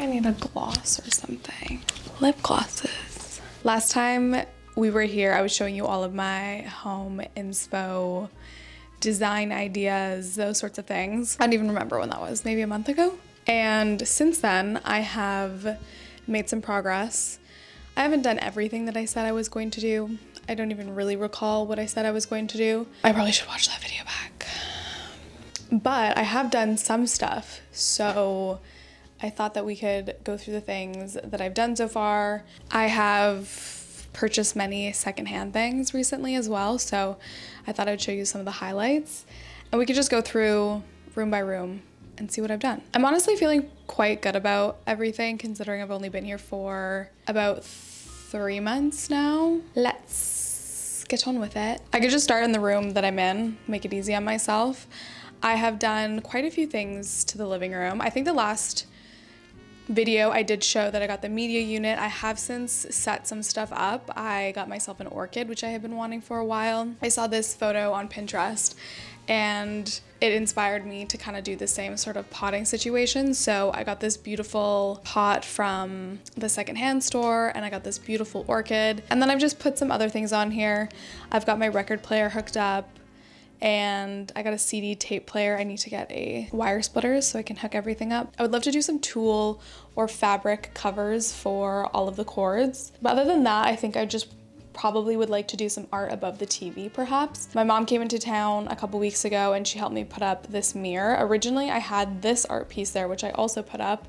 I need a gloss or something. Lip glosses. Last time we were here, I was showing you all of my home inspo design ideas, those sorts of things. I don't even remember when that was, maybe a month ago. And since then, I have made some progress. I haven't done everything that I said I was going to do. I don't even really recall what I said I was going to do. I probably should watch that video back. But I have done some stuff, so I thought that we could go through the things that I've done so far. I have purchased many secondhand things recently as well, so I thought I'd show you some of the highlights. And we could just go through room by room and see what I've done. I'm honestly feeling quite good about everything, considering I've only been here for about 3 months now. Let's get on with it. I could just start in the room that I'm in, make it easy on myself. I have done quite a few things to the living room. I think the last video I did show that I got the media unit. I have since set some stuff up. I got myself an orchid, which I have been wanting for a while. I saw this photo on Pinterest and it inspired me to kind of do the same sort of potting situation. So I got this beautiful pot from the secondhand store and I got this beautiful orchid. And then I've just put some other things on here. I've got my record player hooked up and I got a CD tape player. I need to get a wire splitter so I can hook everything up. I would love to do some tulle or fabric covers for all of the cords. But other than that, I think I just probably would like to do some art above the TV perhaps. My mom came into town a couple weeks ago and she helped me put up this mirror. Originally I had this art piece there, which I also put up.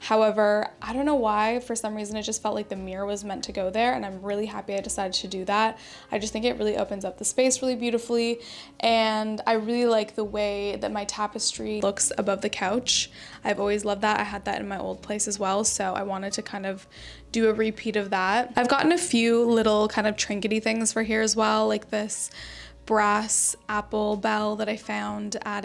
However, I don't know why, for some reason it just felt like the mirror was meant to go there, and I'm really happy I decided to do that. I just think it really opens up the space really beautifully, and I really like the way that my tapestry looks above the couch. I've always loved that. I had that in my old place as well, so I wanted to kind of do a repeat of that. I've gotten a few little kind of trinkety things for here as well, like this brass apple bell that I found at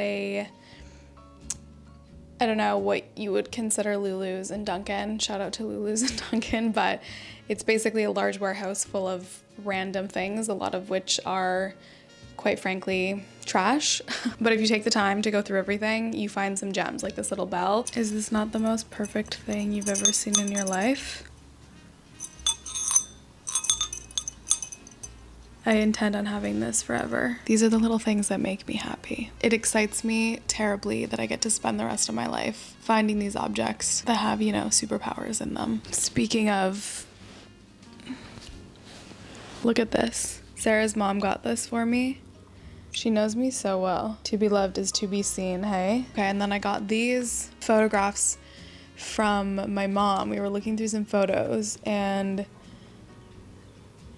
I don't know what you would consider Lulu's and Dunkin'. Shout out to Lulu's and Dunkin', but it's basically a large warehouse full of random things, a lot of which are, quite frankly, trash. But if you take the time to go through everything, you find some gems, like this little bell. Is this not the most perfect thing you've ever seen in your life? I intend on having this forever. These are the little things that make me happy. It excites me terribly that I get to spend the rest of my life finding these objects that have, you know, superpowers in them. Speaking of, look at this. Sarah's mom got this for me. She knows me so well. To be loved is to be seen, hey? Okay, and then I got these photographs from my mom. We were looking through some photos and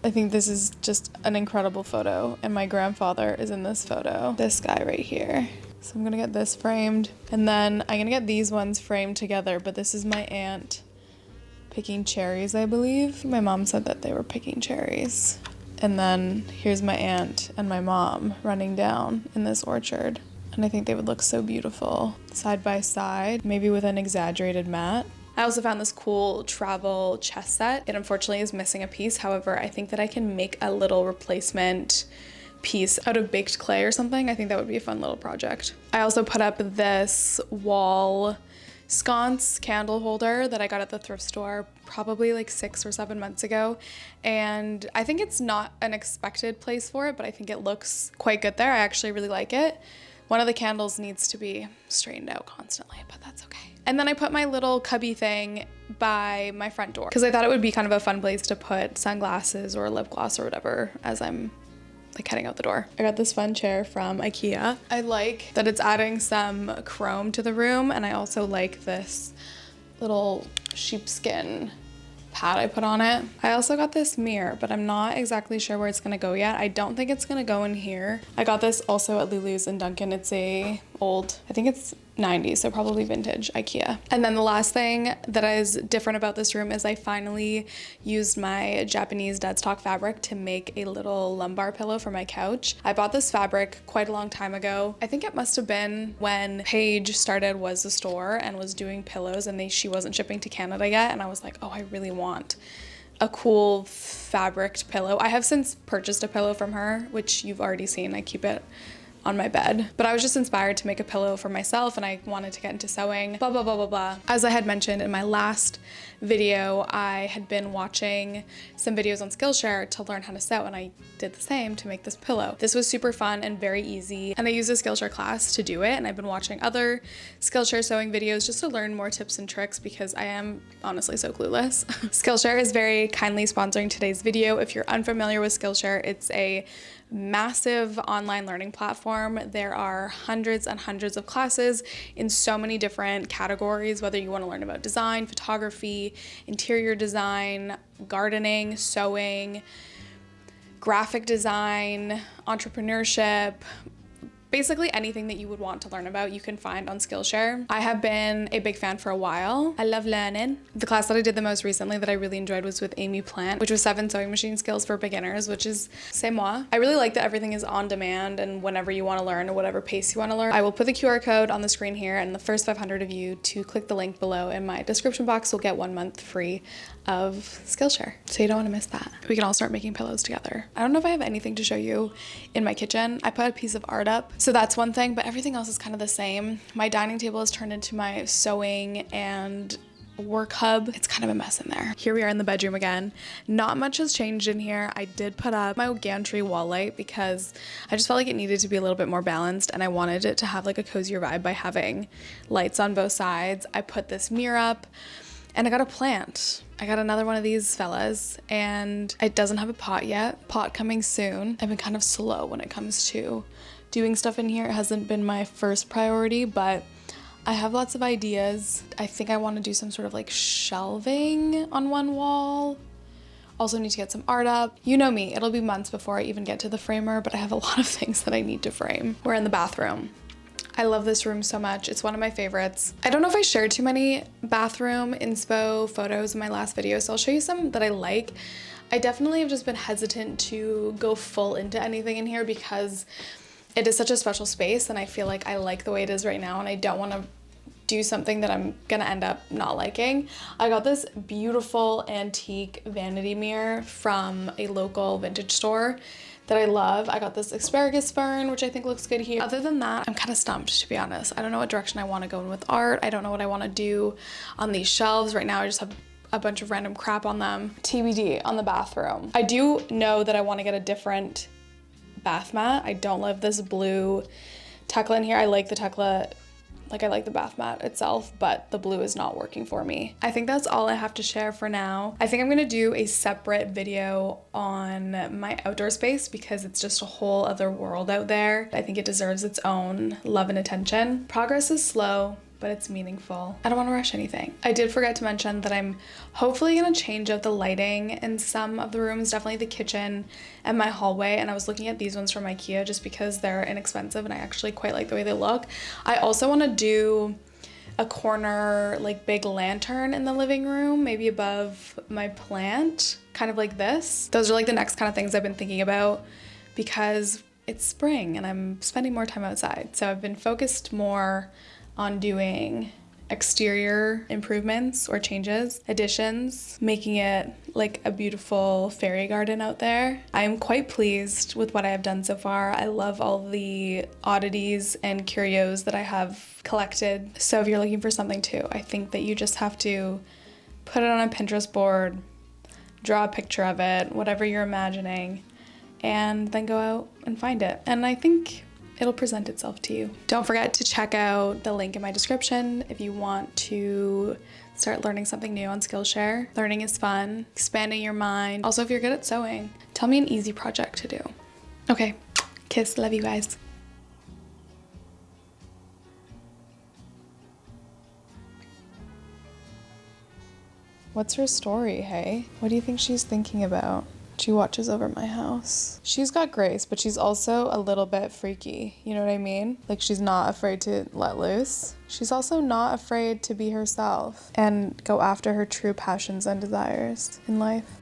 I think this is just an incredible photo, and my grandfather is in this photo. This guy right here. So I'm gonna get this framed, and then I'm gonna get these ones framed together, but this is my aunt picking cherries, I believe. My mom said that they were picking cherries. And then here's my aunt and my mom running down in this orchard. And I think they would look so beautiful side by side, maybe with an exaggerated mat. I also found this cool travel chess set. It unfortunately is missing a piece. However, I think that I can make a little replacement piece out of baked clay or something. I think that would be a fun little project. I also put up this wall sconce candle holder that I got at the thrift store probably like 6 or 7 months ago. And I think it's not an expected place for it, but I think it looks quite good there. I actually really like it. One of the candles needs to be straightened out constantly, but that's okay. And then I put my little cubby thing by my front door because I thought it would be kind of a fun place to put sunglasses or lip gloss or whatever as I'm like heading out the door. I got this fun chair from IKEA. I like that it's adding some chrome to the room, and I also like this little sheepskin pad I put on it. I also got this mirror, but I'm not exactly sure where it's gonna go yet. I don't think it's gonna go in here. I got this also at Lulu's and Dunkin'. It's a old, I think it's 90s, so probably vintage IKEA. And then the last thing that is different about this room is I finally used my Japanese dead stock fabric to make a little lumbar pillow for my couch. I bought this fabric quite a long time ago. I think it must have been when Paige started Was the Store and was doing pillows, and she wasn't shipping to Canada yet, and I was like, oh, I really want a cool fabric pillow. I have since purchased a pillow from her, which you've already seen. I keep it on my bed. But I was just inspired to make a pillow for myself and I wanted to get into sewing, blah, blah, blah, blah, blah. As I had mentioned in my last video, I had been watching some videos on Skillshare to learn how to sew, and I did the same to make this pillow. This was super fun and very easy, and I used a Skillshare class to do it, and I've been watching other Skillshare sewing videos just to learn more tips and tricks because I am honestly so clueless. Skillshare is very kindly sponsoring today's video. If you're unfamiliar with Skillshare, it's a massive online learning platform. There are hundreds and hundreds of classes in so many different categories, whether you want to learn about design, photography, interior design, gardening, sewing, graphic design, entrepreneurship. Basically anything that you would want to learn about, you can find on Skillshare. I have been a big fan for a while. I love learning. The class that I did the most recently that I really enjoyed was with Amy Plant, which was 7 sewing machine skills for beginners, which is c'est moi. I really like that everything is on demand and whenever you want to learn or whatever pace you want to learn. I will put the QR code on the screen here, and the first 500 of you to click the link below in my description box will get 1 month free of Skillshare. So you don't want to miss that. We can all start making pillows together. I don't know if I have anything to show you in my kitchen. I put a piece of art up, so that's one thing, but everything else is kind of the same. My dining table has turned into my sewing and work hub. It's kind of a mess in there. Here we are in the bedroom again. Not much has changed in here. I did put up my gantry wall light because I just felt like it needed to be a little bit more balanced, and I wanted it to have like a cozier vibe by having lights on both sides. I put this mirror up, and I got a plant. I got another one of these fellas, and it doesn't have a pot yet. Pot coming soon. I've been kind of slow when it comes to doing stuff in here. It hasn't been my first priority, but I have lots of ideas. I think I want to do some sort of like shelving on one wall. Also need to get some art up. You know me, it'll be months before I even get to the framer, but I have a lot of things that I need to frame. We're in the bathroom. I love this room so much. It's one of my favorites. I don't know if I shared too many bathroom inspo photos in my last video, so I'll show you some that I like. I definitely have just been hesitant to go full into anything in here because it is such a special space, and I feel like I like the way it is right now, and I don't want to do something that I'm gonna end up not liking. I got this beautiful antique vanity mirror from a local vintage store that I love. I got this asparagus fern, which I think looks good here. Other than that, I'm kind of stumped, to be honest. I don't know what direction I want to go in with art. I don't know what I want to do on these shelves. Right now I just have a bunch of random crap on them. TBD on the bathroom. I do know that I want to get a different bath mat. I don't love this blue Tekla in here. I like the Tekla, like I like the bath mat itself, but the blue is not working for me. I think that's all I have to share for now. I think I'm gonna do a separate video on my outdoor space because it's just a whole other world out there. I think it deserves its own love and attention. Progress is slow, but it's meaningful. I don't want to rush anything. I did forget to mention that I'm hopefully gonna change out the lighting in some of the rooms, definitely the kitchen and my hallway. And I was looking at these ones from IKEA just because they're inexpensive and I actually quite like the way they look. I also want to do a corner like big lantern in the living room, maybe above my plant, kind of like this. Those are like the next kind of things I've been thinking about because it's spring and I'm spending more time outside. So I've been focused more on doing exterior improvements or changes, additions, making it like a beautiful fairy garden out there. I am quite pleased with what I have done so far. I love all the oddities and curios that I have collected. So if you're looking for something too, I think that you just have to put it on a Pinterest board, draw a picture of it, whatever you're imagining, and then go out and find it. And I think it'll present itself to you. Don't forget to check out the link in my description if you want to start learning something new on Skillshare. Learning is fun, expanding your mind. Also, if you're good at sewing, tell me an easy project to do. Okay, kiss, love you guys. What's her story, hey? What do you think she's thinking about? She watches over my house. She's got grace, but she's also a little bit freaky. You know what I mean? Like she's not afraid to let loose. She's also not afraid to be herself and go after her true passions and desires in life.